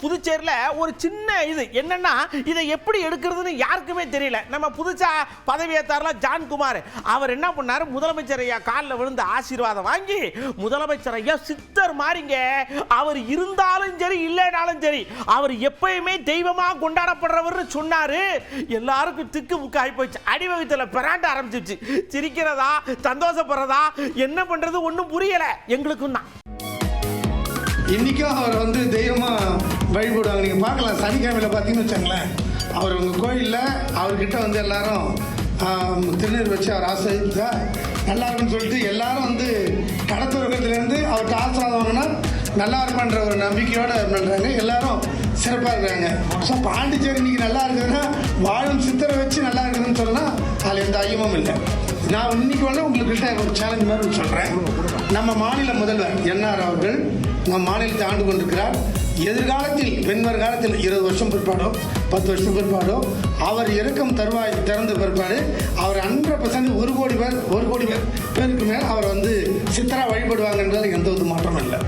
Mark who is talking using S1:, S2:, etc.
S1: புதுச்சேரியில் ஒரு சின்ன இது என்னன்னா இதை எப்படி எடுக்கிறதுன்னு யாருக்குமே தெரியல. நம்ம புதுச்சா பதவியேற்றார்ல ஜான்குமார், அவர் என்ன பண்ணாரு, முதலமைச்சர் ஐயா காலில் விழுந்து ஆசீர்வாதம் வாங்கி, முதலமைச்சர் ஐயா சித்தர் மாறிங்க, அவர் இருந்தாலும் சரி இல்லைனாலும் சரி அவர் எப்பயுமே தெய்வமா கொண்டாடப்படுறவர் சொன்னாரு. எல்லாருக்கும் திக்கு முக்கு ஆகி போச்சு, அடிவகத்தில் பெராண்ட ஆரம்பிச்சிருச்சு. சிரிக்கிறதா சந்தோஷப்படுறதா என்ன பண்றது ஒன்றும் புரியல எங்களுக்கும் தான்.
S2: இன்றைக்கும் அவர் வந்து தெய்வமாக வழிபடுவாங்க. நீங்கள் பார்க்கலாம், சனிக்கிழமையில் பார்த்தீங்கன்னு வச்சுங்களேன், அவர் உங்கள் கோயிலில் அவர்கிட்ட வந்து எல்லாரும் திருநீர் வச்சு அவர் ஆசிரியா நல்லா இருக்குன்னு சொல்லிட்டு எல்லாரும் வந்து கடத்துறதுலேருந்து அவர்கிட்ட ஆசீர்வாதம் வாங்கினா நல்லா இருக்குன்ற ஒரு நம்பிக்கையோடு பண்ணுறாங்க. எல்லாரும் சிறப்பாக இருக்கிறாங்க. ஸோ பாண்டிச்சேரி இன்றைக்கி நல்லா இருக்குதுன்னா வாழும் சித்தரை வச்சு நல்லா இருக்குதுன்னு சொன்னால் அதில் எந்த ஐயமும் இல்லை. நான் இன்னைக்கு வந்து உங்கள்கிட்ட ஒரு சேலஞ்ச் மாதிரி சொல்கிறேன். நம்ம மாநில முதல்வர் என்ஆர் அவர்கள் நம்ம மாநிலத்தை ஆண்டு கொண்டிருக்கிறார். எதிர்காலத்தில் வெண்வர் காலத்தில் 20 வருஷம் பிற்பாடோ 10 வருஷம் பிற்பாடோ அவர் இறக்கும் தருவாய் திறந்த பிற்பாடு அவர் 100% 1 கோடி பேருக்கு மேல் அவர் வந்து சித்தரா வழிபடுவாங்கன்றது எந்த ஒரு மாற்றமும் இல்லை.